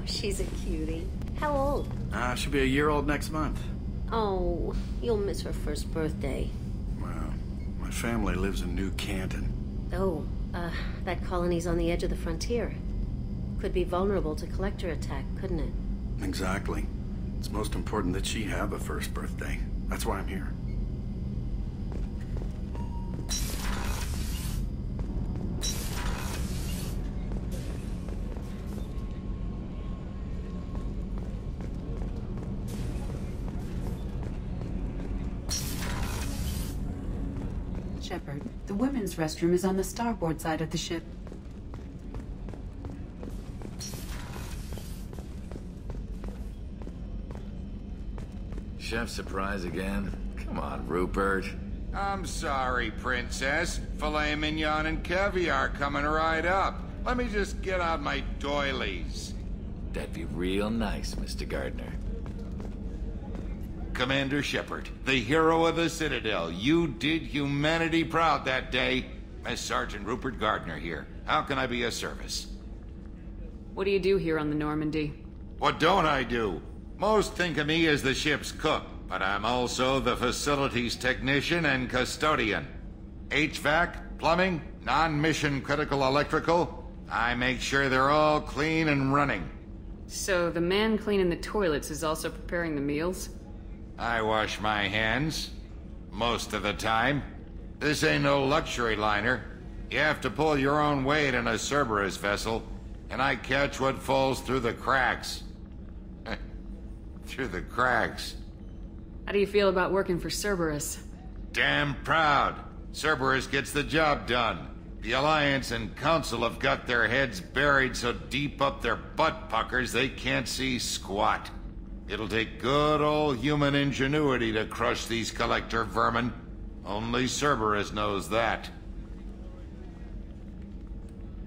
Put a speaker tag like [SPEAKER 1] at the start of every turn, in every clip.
[SPEAKER 1] she's a cutie. How old?
[SPEAKER 2] She'll be a year old next month.
[SPEAKER 1] Oh, you'll miss her first birthday.
[SPEAKER 2] Well, my family lives in New Canton.
[SPEAKER 1] Oh, that colony's on the edge of the frontier. Could be vulnerable to collector attack, couldn't it?
[SPEAKER 2] Exactly. It's most important that she have a first birthday. That's why I'm here.
[SPEAKER 3] Shepard, the women's restroom is on the starboard side of the ship.
[SPEAKER 4] Chef surprise again? Come on, Rupert.
[SPEAKER 5] I'm sorry, Princess. Filet mignon and caviar coming right up. Let me just get out my doilies.
[SPEAKER 4] That'd be real nice, Mr. Gardner.
[SPEAKER 5] Commander Shepard, the hero of the Citadel. You did humanity proud that day. Mess Sergeant Rupert Gardner here. How can I be of service?
[SPEAKER 6] What do you do here on the Normandy?
[SPEAKER 5] What don't I do? Most think of me as the ship's cook, but I'm also the facilities technician and custodian. HVAC, plumbing, non-mission critical electrical. I make sure they're all clean and running.
[SPEAKER 6] So the man cleaning the toilets is also preparing the meals?
[SPEAKER 5] I wash my hands. Most of the time. This ain't no luxury liner. You have to pull your own weight in a Cerberus vessel, and I catch what falls through the cracks. Through the cracks.
[SPEAKER 6] How do you feel about working for Cerberus?
[SPEAKER 5] Damn proud. Cerberus gets the job done. The Alliance and Council have got their heads buried so deep up their butt puckers they can't see squat. It'll take good old human ingenuity to crush these collector vermin. Only Cerberus knows that.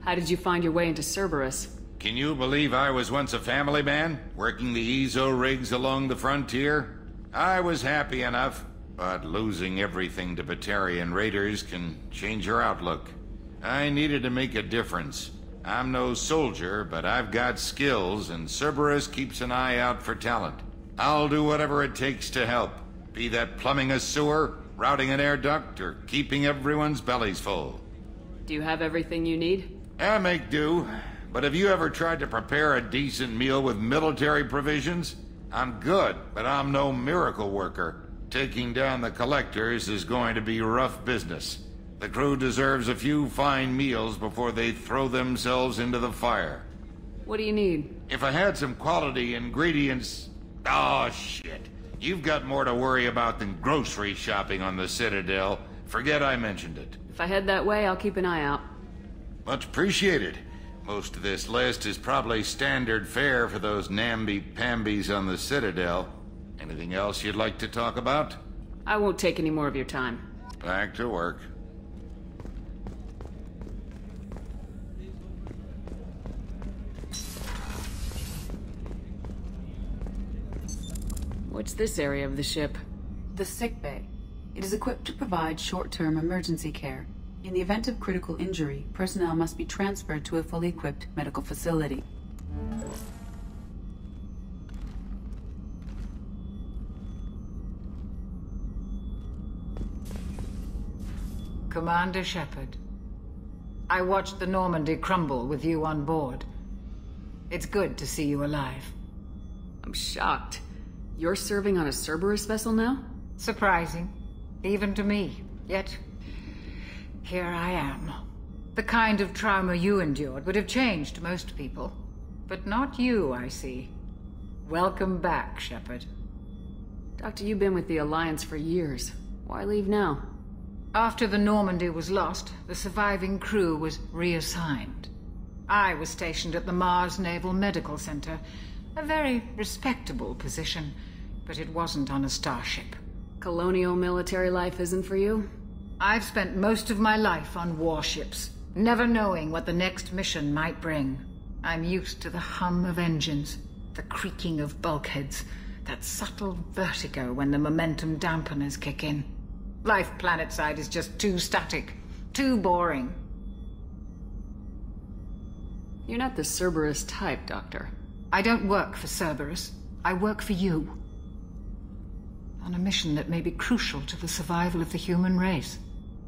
[SPEAKER 6] How did you find your way into Cerberus?
[SPEAKER 5] Can you believe I was once a family man, working the EZO rigs along the frontier? I was happy enough, but losing everything to Batarian raiders can change your outlook. I needed to make a difference. I'm no soldier, but I've got skills, and Cerberus keeps an eye out for talent. I'll do whatever it takes to help, be that plumbing a sewer, routing an air duct, or keeping everyone's bellies full.
[SPEAKER 6] Do you have everything you need?
[SPEAKER 5] I make do, but have you ever tried to prepare a decent meal with military provisions? I'm good, but I'm no miracle worker. Taking down the collectors is going to be rough business. The crew deserves a few fine meals before they throw themselves into the fire.
[SPEAKER 6] What do you need?
[SPEAKER 5] If I had some quality ingredients... Oh, shit. You've got more to worry about than grocery shopping on the Citadel. Forget I mentioned it.
[SPEAKER 6] If I head that way, I'll keep an eye out.
[SPEAKER 5] Much appreciated. Most of this list is probably standard fare for those namby-pambies on the Citadel. Anything else you'd like to talk about?
[SPEAKER 6] I won't take any more of your time.
[SPEAKER 5] Back to work.
[SPEAKER 6] What's this area of the ship?
[SPEAKER 3] The sick bay. It is equipped to provide short-term emergency care. In the event of critical injury, personnel must be transferred to a fully equipped medical facility.
[SPEAKER 7] Commander Shepard, I watched the Normandy crumble with you on board. It's good to see you alive.
[SPEAKER 6] I'm shocked. You're serving on a Cerberus vessel now?
[SPEAKER 7] Surprising, even to me. Yet, here I am. The kind of trauma you endured would have changed most people. But not you, I see. Welcome back, Shepard.
[SPEAKER 6] Doctor, you've been with the Alliance for years. Why leave now?
[SPEAKER 7] After the Normandy was lost, the surviving crew was reassigned. I was stationed at the Mars Naval Medical Center, a very respectable position, but it wasn't on a starship.
[SPEAKER 6] Colonial military life isn't for you?
[SPEAKER 7] I've spent most of my life on warships, never knowing what the next mission might bring. I'm used to the hum of engines, the creaking of bulkheads, that subtle vertigo when the momentum dampeners kick in. Life planetside is just too static, too boring.
[SPEAKER 6] You're not the Cerberus type, Doctor.
[SPEAKER 7] I don't work for Cerberus. I work for you. On a mission that may be crucial to the survival of the human race.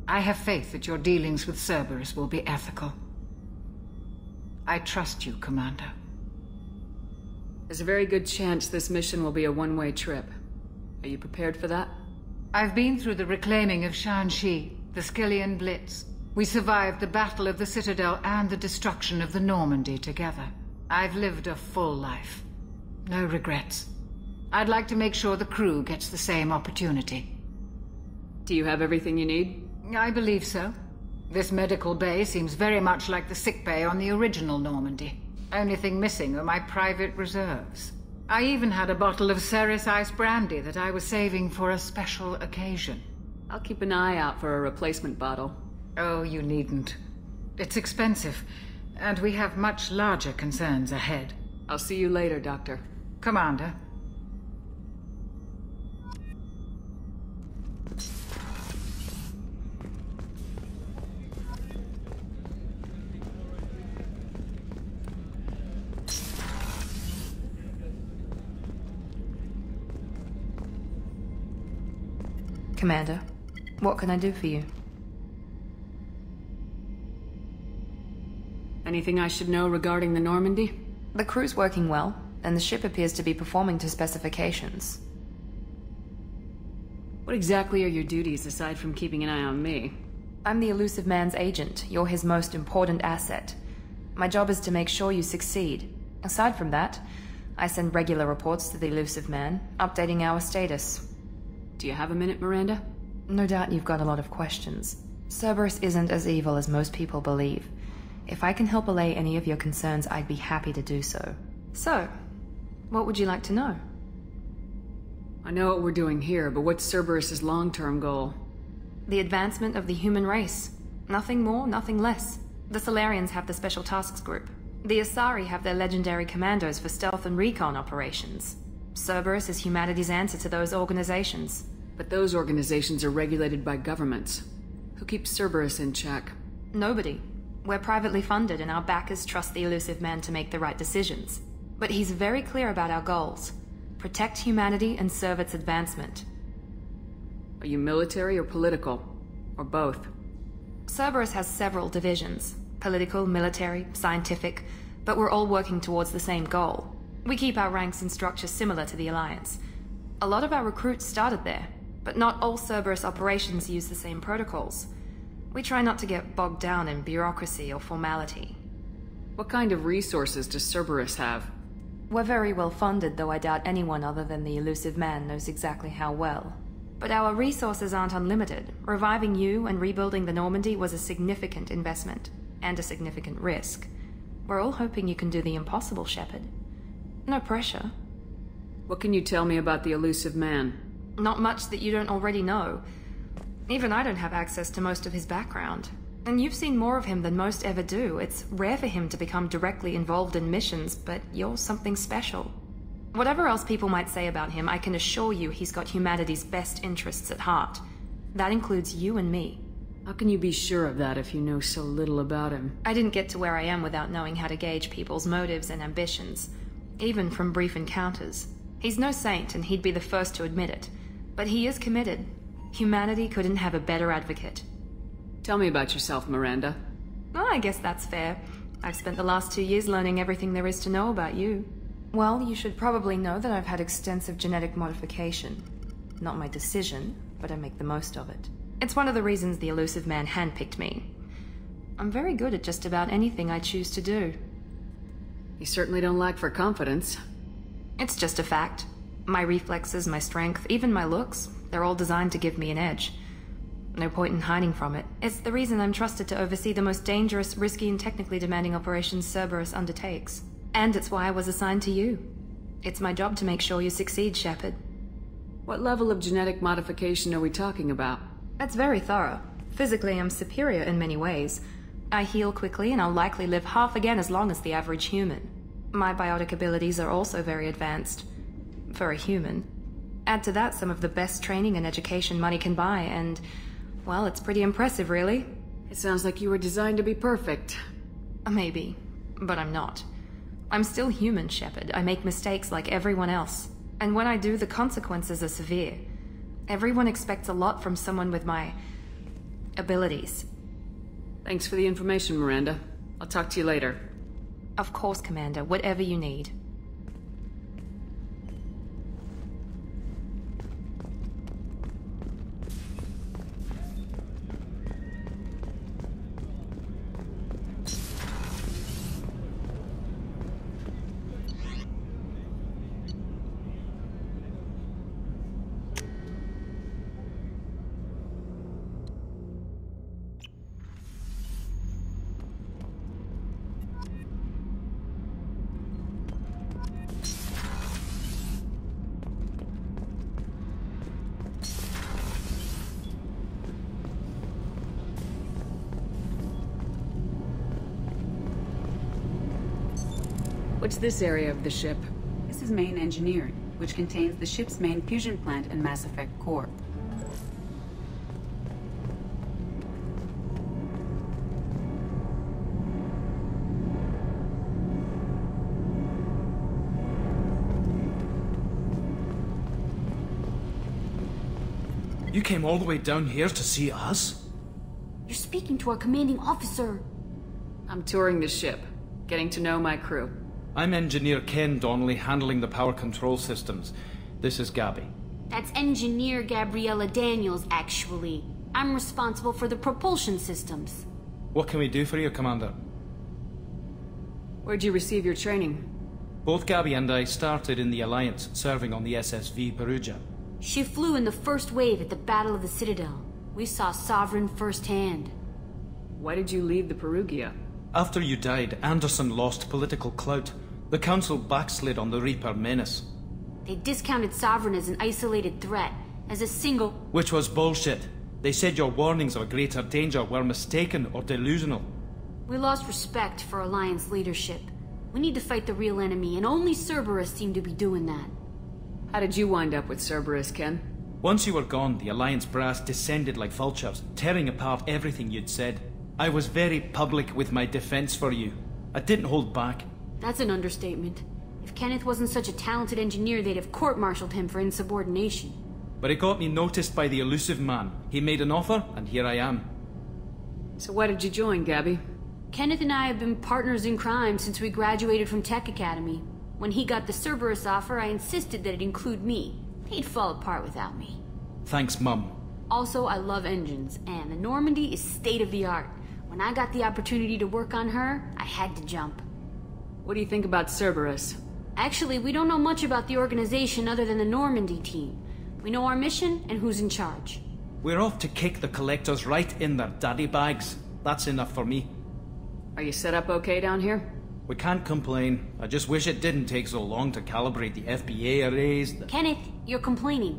[SPEAKER 7] I have faith that your dealings with Cerberus will be ethical. I trust you, Commander.
[SPEAKER 6] There's a very good chance this mission will be a one-way trip. Are you prepared for that?
[SPEAKER 7] I've been through the reclaiming of Shanxi, the Skillian Blitz. We survived the Battle of the Citadel and the destruction of the Normandy together. I've lived a full life. No regrets. I'd like to make sure the crew gets the same opportunity.
[SPEAKER 6] Do you have everything you need?
[SPEAKER 7] I believe so. This medical bay seems very much like the sick bay on the original Normandy. Only thing missing are my private reserves. I even had a bottle of Ceres Ice brandy that I was saving for a special occasion.
[SPEAKER 6] I'll keep an eye out for a replacement bottle.
[SPEAKER 7] Oh, you needn't. It's expensive, and we have much larger concerns ahead.
[SPEAKER 6] I'll see you later, Doctor.
[SPEAKER 7] Commander.
[SPEAKER 8] Commander, what can I do for you?
[SPEAKER 6] Anything I should know regarding the Normandy?
[SPEAKER 8] The crew's working well, and the ship appears to be performing to specifications.
[SPEAKER 6] What exactly are your duties aside from keeping an eye on me?
[SPEAKER 8] I'm the Elusive Man's agent. You're his most important asset. My job is to make sure you succeed. Aside from that, I send regular reports to the Elusive Man, updating our status.
[SPEAKER 6] Do you have a minute, Miranda?
[SPEAKER 8] No doubt you've got a lot of questions. Cerberus isn't as evil as most people believe. If I can help allay any of your concerns, I'd be happy to do so. So, what would you like to know?
[SPEAKER 6] I know what we're doing here, but what's Cerberus's long-term goal?
[SPEAKER 8] The advancement of the human race. Nothing more, nothing less. The Solarians have the Special Tasks Group. The Asari have their legendary commandos for stealth and recon operations. Cerberus is humanity's answer to those organizations.
[SPEAKER 6] But those organizations are regulated by governments. Who keeps Cerberus in check?
[SPEAKER 8] Nobody. We're privately funded and our backers trust the Elusive Man to make the right decisions. But he's very clear about our goals. Protect humanity and serve its advancement.
[SPEAKER 6] Are you military or political? Or both?
[SPEAKER 8] Cerberus has several divisions. Political, military, scientific, but we're all working towards the same goal. We keep our ranks and structure similar to the Alliance. A lot of our recruits started there, but not all Cerberus operations use the same protocols. We try not to get bogged down in bureaucracy or formality.
[SPEAKER 6] What kind of resources does Cerberus have?
[SPEAKER 8] We're very well funded, though I doubt anyone other than the Elusive Man knows exactly how well. But our resources aren't unlimited. Reviving you and rebuilding the Normandy was a significant investment, and a significant risk. We're all hoping you can do the impossible, Shepard. No pressure.
[SPEAKER 6] What can you tell me about the Elusive Man?
[SPEAKER 8] Not much that you don't already know. Even I don't have access to most of his background. And you've seen more of him than most ever do. It's rare for him to become directly involved in missions, but you're something special. Whatever else people might say about him, I can assure you he's got humanity's best interests at heart. That includes you and me.
[SPEAKER 6] How can you be sure of that if you know so little about him?
[SPEAKER 8] I didn't get to where I am without knowing how to gauge people's motives and ambitions, even from brief encounters. He's no saint, and he'd be the first to admit it. But he is committed. Humanity couldn't have a better advocate.
[SPEAKER 6] Tell me about yourself, Miranda.
[SPEAKER 8] Well, I guess that's fair. I've spent the last 2 years learning everything there is to know about you. Well, you should probably know that I've had extensive genetic modification. Not my decision, but I make the most of it. It's one of the reasons the Elusive Man handpicked me. I'm very good at just about anything I choose to do.
[SPEAKER 6] You certainly don't lack for confidence.
[SPEAKER 8] It's just a fact. My reflexes, my strength, even my looks, they're all designed to give me an edge. No point in hiding from it. It's the reason I'm trusted to oversee the most dangerous, risky, and technically demanding operations Cerberus undertakes. And it's why I was assigned to you. It's my job to make sure you succeed, Shepard.
[SPEAKER 6] What level of genetic modification are we talking about?
[SPEAKER 8] That's very thorough. Physically, I'm superior in many ways. I heal quickly, and I'll likely live half again as long as the average human. My biotic abilities are also very advanced. For a human. Add to that some of the best training and education money can buy, and... well, it's pretty impressive, really.
[SPEAKER 6] It sounds like you were designed to be perfect.
[SPEAKER 8] Maybe, but I'm not. I'm still human, Shepard. I make mistakes like everyone else. And when I do, the consequences are severe. Everyone expects a lot from someone with my abilities.
[SPEAKER 6] Thanks for the information, Miranda. I'll talk to you later.
[SPEAKER 8] Of course, Commander. Whatever you need.
[SPEAKER 6] What's this area of the ship?
[SPEAKER 3] This is main engineering, which contains the ship's main fusion plant and Mass Effect core.
[SPEAKER 9] You came all the way down here to see us?
[SPEAKER 10] You're speaking to our commanding officer.
[SPEAKER 6] I'm touring the ship, getting to know my crew.
[SPEAKER 9] I'm Engineer Ken Donnelly, handling the power control systems. This is Gabby.
[SPEAKER 10] That's Engineer Gabriella Daniels, actually. I'm responsible for the propulsion systems.
[SPEAKER 9] What can we do for you, Commander?
[SPEAKER 6] Where'd you receive your training?
[SPEAKER 9] Both Gabby and I started in the Alliance, serving on the SSV Perugia.
[SPEAKER 10] She flew in the first wave at the Battle of the Citadel. We saw Sovereign firsthand.
[SPEAKER 6] Why did you leave the Perugia?
[SPEAKER 9] After you died, Anderson lost political clout. The Council backslid on the Reaper menace.
[SPEAKER 10] They discounted Sovereign as an isolated threat, as a single...
[SPEAKER 9] Which was bullshit. They said your warnings of a greater danger were mistaken or delusional.
[SPEAKER 10] We lost respect for Alliance leadership. We need to fight the real enemy, and only Cerberus seemed to be doing that.
[SPEAKER 6] How did you wind up with Cerberus, Ken?
[SPEAKER 9] Once you were gone, the Alliance brass descended like vultures, tearing apart everything you'd said. I was very public with my defense for you. I didn't hold back.
[SPEAKER 10] That's an understatement. If Kenneth wasn't such a talented engineer, they'd have court-martialed him for insubordination.
[SPEAKER 9] But it got me noticed by the elusive man. He made an offer, and here I am.
[SPEAKER 6] So why did you join, Gabby?
[SPEAKER 10] Kenneth and I have been partners in crime since we graduated from Tech Academy. When he got the Cerberus offer, I insisted that it include me. He'd fall apart without me.
[SPEAKER 9] Thanks, Mum.
[SPEAKER 10] Also, I love engines, and the Normandy is state-of-the-art. When I got the opportunity to work on her, I had to jump.
[SPEAKER 6] What do you think about Cerberus?
[SPEAKER 10] Actually, we don't know much about the organization other than the Normandy team. We know our mission and who's in charge.
[SPEAKER 9] We're off to kick the Collectors right in their daddy bags. That's enough for me.
[SPEAKER 6] Are you set up okay down here?
[SPEAKER 9] We can't complain. I just wish it didn't take so long to calibrate the FBA arrays.
[SPEAKER 10] Kenneth, you're complaining.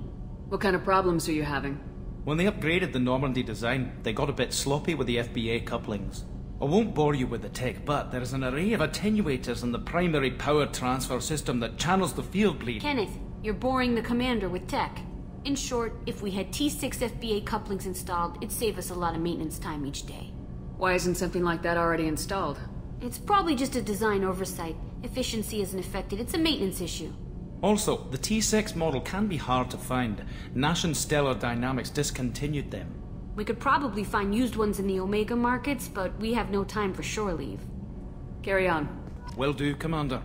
[SPEAKER 6] What kind of problems are you having?
[SPEAKER 9] When they upgraded the Normandy design, they got a bit sloppy with the FBA couplings. I won't bore you with the tech, but there is an array of attenuators in the primary power transfer system that channels the field bleed.
[SPEAKER 10] Kenneth, you're boring the commander with tech. In short, if we had T6 FBA couplings installed, it'd save us a lot of maintenance time each day.
[SPEAKER 6] Why isn't something like that already installed?
[SPEAKER 10] It's probably just a design oversight. Efficiency isn't affected. It's a maintenance issue.
[SPEAKER 9] Also, the T6 model can be hard to find. Nash and Stellar Dynamics discontinued them.
[SPEAKER 10] We could probably find used ones in the Omega markets, but we have no time for shore leave.
[SPEAKER 6] Carry on.
[SPEAKER 9] Will do, Commander.